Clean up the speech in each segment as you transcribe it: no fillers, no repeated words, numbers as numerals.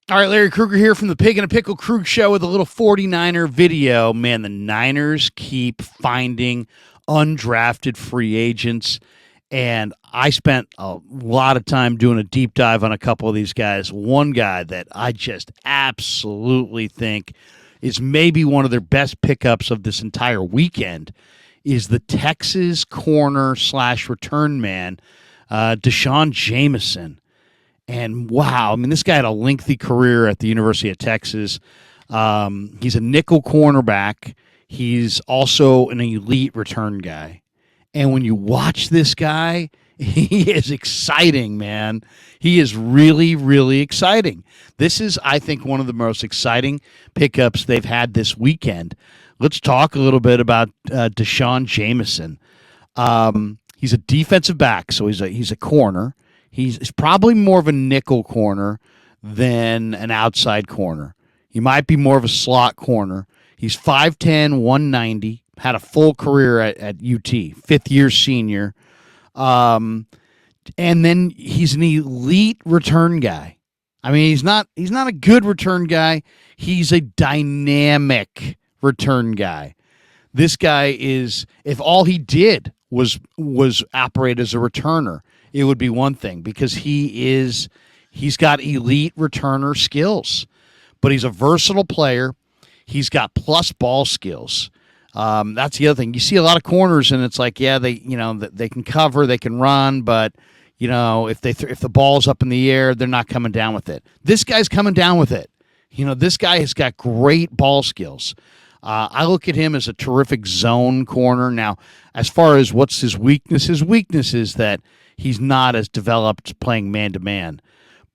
All right, Larry Krueger here from the Pig and a Pickle Krug Show with a little 49er video. Man, the Niners keep finding undrafted free agents, and I spent a lot of time doing a deep dive on a couple of these guys. One guy that I just absolutely think is maybe one of their best pickups of this entire weekend is the Texas corner / return man, DeSean Jamison. And wow, I mean, this guy had a lengthy career at the University of Texas. He's a nickel cornerback. He's also an elite return guy. And when you watch this guy, he is exciting, man. He is really, really exciting. This is, I think, one of the most exciting pickups they've had this weekend. Let's talk a little bit about DeSean Jamison. He's a defensive back, so he's a corner. He's probably more of a nickel corner than an outside corner. He might be more of a slot corner. He's 5'10", 190, had a full career at UT, fifth-year senior. And then he's an elite return guy. I mean, he's not a good return guy. He's a dynamic return guy. This guy is, if all he did was operate as a returner, it would be one thing, because he's got elite returner skills, but he's a versatile player. He's got plus ball skills. That's the other thing. You see a lot of corners, and it's like, yeah, they can cover, they can run, but if the ball's up in the air, they're not coming down with it. This guy's coming down with it. This guy has got great ball skills. I look at him as a terrific zone corner. Now, as far as what's his weakness is that he's not as developed playing man-to-man.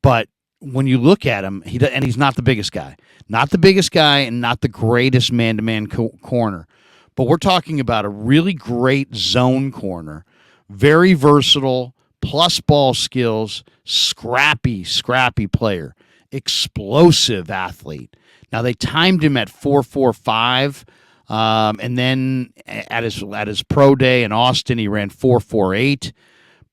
But when you look at him, he's not the biggest guy. Not the biggest guy and not the greatest man-to-man corner. But we're talking about a really great zone corner, very versatile, plus ball skills, scrappy player, explosive athlete. Now, they timed him at 4.45, and then at his pro day in Austin, he ran 4.48.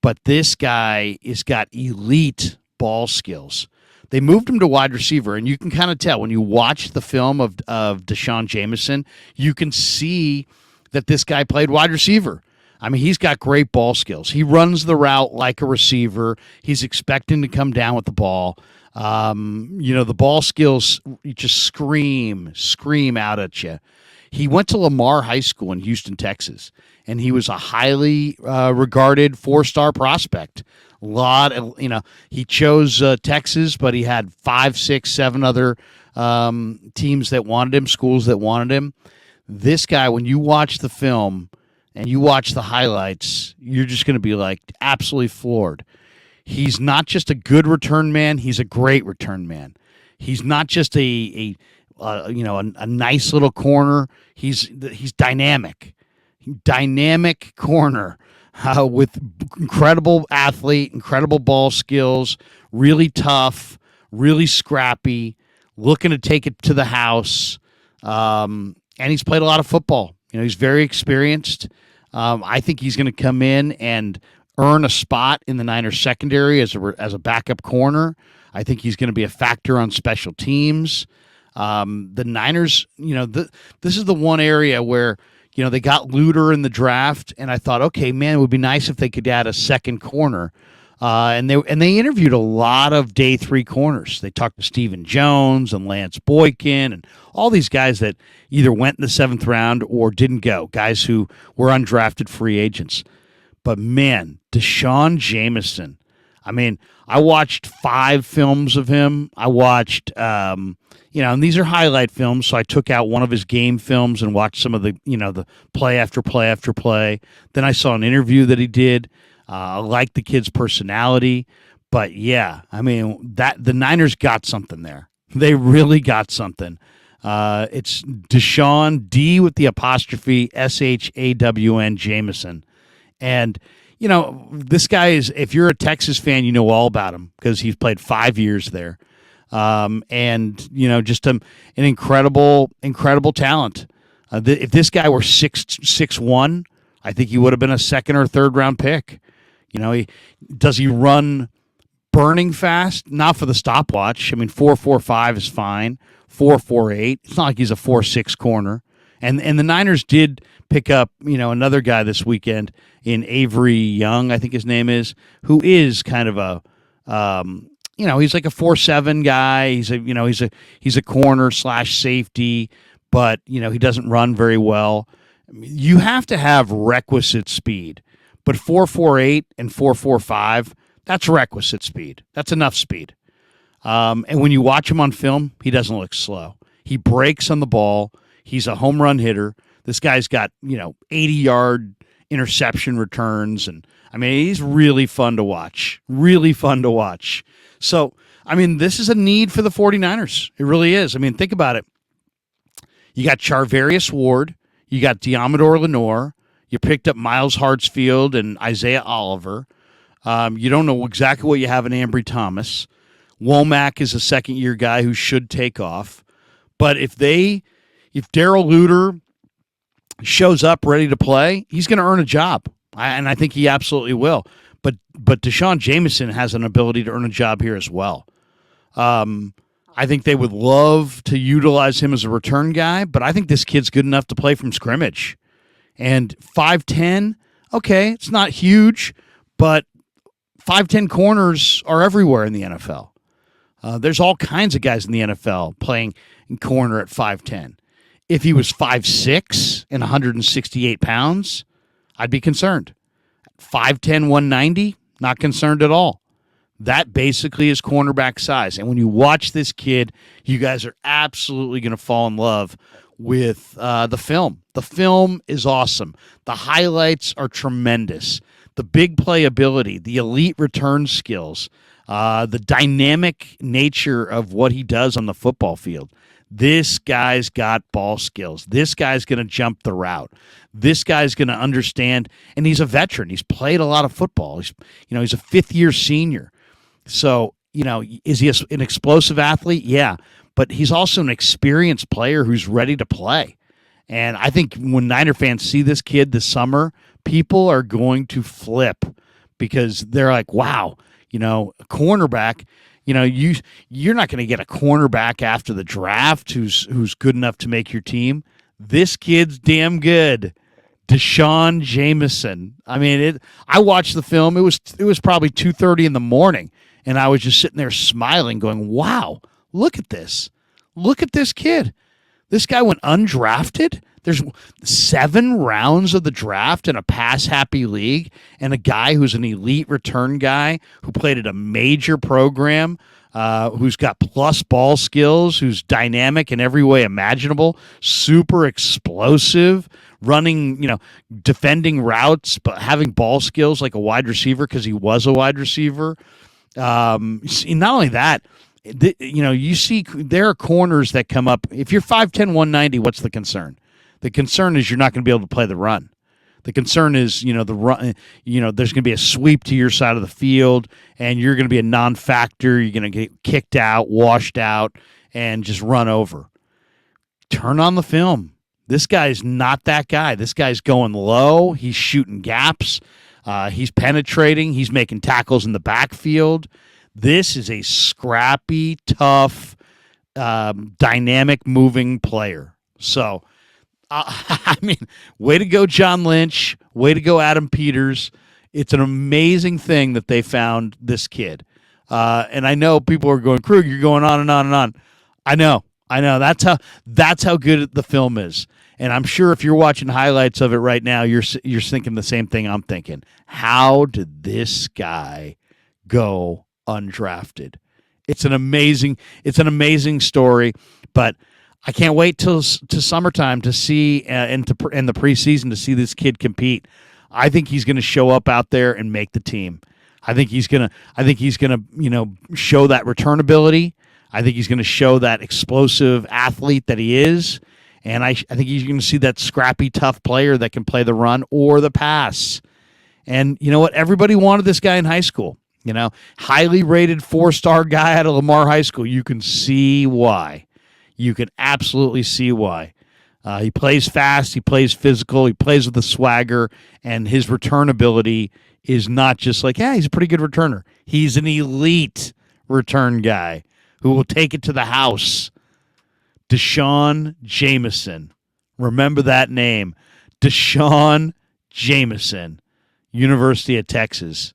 But this guy has got elite ball skills. They moved him to wide receiver, and you can kind of tell when you watch the film of DeSean Jamison, you can see that this guy played wide receiver. I mean, he's got great ball skills. He runs the route like a receiver. He's expecting to come down with the ball. The ball skills just scream out at you. He went to Lamar High School in Houston, Texas, and he was a highly regarded 4-star prospect. He chose Texas, but he had 5, 6, 7 other teams that wanted him, schools that wanted him. This guy, when you watch the film and you watch the highlights, you're just going to be like absolutely floored. He's not just a good return man; he's a great return man. He's not just a nice little corner. He's dynamic corner with incredible athlete, incredible ball skills, really tough, really scrappy, looking to take it to the house. And he's played a lot of football. He's very experienced. I think he's going to come in and earn a spot in the Niners secondary as a backup corner. I think he's going to be a factor on special teams. The Niners, this is the one area where, they got Luter in the draft, and I thought, okay, man, it would be nice if they could add a second corner. And they interviewed a lot of day 3 corners. They talked to Stephen Jones and Lance Boykin and all these guys that either went in the 7th round or didn't go, guys who were undrafted free agents. But man, DeSean Jamison, I mean, I watched 5 films of him. I watched, and these are highlight films, so I took out one of his game films and watched some of the, the play after play after play. Then I saw an interview that he did. I liked the kid's personality. But, yeah, I mean, the Niners got something there. They really got something. It's DeSean, D with the apostrophe, SHAWN Jamison. And, this guy is, if you're a Texas fan, you know all about him because he's played 5 years there. Just an incredible talent. If this guy were 6'1", I think he would have been a 2nd or 3rd round pick. Does he run burning fast, not for the stopwatch. I mean, 4.45 is fine. 4.48. It's not like he's a 4.6 corner. And the Niners did pick up, another guy this weekend in Avery Young, I think his name is, who is kind of a, he's like a 4.7 guy. He's a corner / safety, but he doesn't run very well. You have to have requisite speed, but 4.48 and 4.45, that's requisite speed. That's enough speed. And when you watch him on film, he doesn't look slow. He breaks on the ball. He's a home run hitter. This guy's got, 80-yard interception returns. And, he's really fun to watch. Really fun to watch. So, this is a need for the 49ers. It really is. Think about it. You got Charvarius Ward. You got Diamador Lenore. You picked up Miles Hartsfield and Isaiah Oliver. You don't know exactly what you have in Ambry Thomas. Womack is a second-year guy who should take off. But if Darrell Luter shows up ready to play, he's going to earn a job, and I think he absolutely will. But DeSean Jamison has an ability to earn a job here as well. I think they would love to utilize him as a return guy, but I think this kid's good enough to play from scrimmage. And 5'10", okay, it's not huge, but 5'10" corners are everywhere in the NFL. There's all kinds of guys in the NFL playing in corner at 5'10". If he was 5'6" and 168 pounds, I'd be concerned. 5'10", 190, not concerned at all. That basically is cornerback size. And when you watch this kid, you guys are absolutely going to fall in love with the film. The film is awesome. The highlights are tremendous. The big playability, the elite return skills, the dynamic nature of what he does on the football field. This guy's got ball skills. This guy's going to jump the route. This guy's going to understand, and he's a veteran. He's played a lot of football. He's a fifth-year senior. So, is he an explosive athlete? Yeah, but he's also an experienced player who's ready to play. And I think when Niner fans see this kid this summer, people are going to flip because they're like, wow, a cornerback. You're not going to get a cornerback after the draft who's good enough to make your team. This kid's damn good. DeShawn Jamison. I watched the film. It was probably 2:30 in the morning, and I was just sitting there smiling, going, "Wow, look at this! Look at this kid. This guy went undrafted. There's 7 rounds of the draft in a pass-happy league, and a guy who's an elite return guy who played at a major program, who's got plus ball skills, who's dynamic in every way imaginable, super explosive, running, defending routes, but having ball skills like a wide receiver because he was a wide receiver. Not only that, you see there are corners that come up. If you're 5'10", 190, what's the concern? The concern is you're not going to be able to play the run. The concern is, the run. There's going to be a sweep to your side of the field, and you're going to be a non-factor. You're going to get kicked out, washed out, and just run over. Turn on the film. This guy's not that guy. This guy's going low. He's shooting gaps. He's penetrating. He's making tackles in the backfield. This is a scrappy, tough, dynamic, moving player. So, way to go, John Lynch. Way to go, Adam Peters. It's an amazing thing that they found this kid. And I know people are going, Krug, you're going on and on and on. I know. That's how good the film is. And I'm sure if you're watching highlights of it right now, you're thinking the same thing I'm thinking. How did this guy go undrafted? It's an amazing story, but I can't wait to summertime to see and the preseason to see this kid compete. I think he's going to show up out there and make the team. I think he's gonna show that return ability. I think he's going to show that explosive athlete that he is, and I think he's going to see that scrappy, tough player that can play the run or the pass. And you know what? Everybody wanted this guy in high school. Highly rated 4-star guy out of Lamar High School. You can see why. You can absolutely see why. He plays fast. He plays physical. He plays with a swagger, and his return ability is not just like, yeah, he's a pretty good returner. He's an elite return guy who will take it to the house. DeSean Jamison. Remember that name. DeSean Jamison, University of Texas.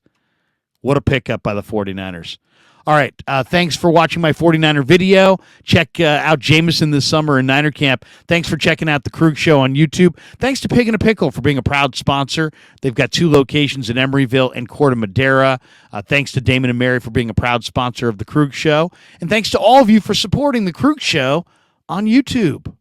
What a pickup by the 49ers. All right, thanks for watching my 49er video. Check out Jameson this summer in Niner Camp. Thanks for checking out The Krug Show on YouTube. Thanks to Pig and a Pickle for being a proud sponsor. They've got 2 locations in Emeryville and Corte Madera. Thanks to Damon and Mary for being a proud sponsor of The Krug Show. And thanks to all of you for supporting The Krug Show on YouTube.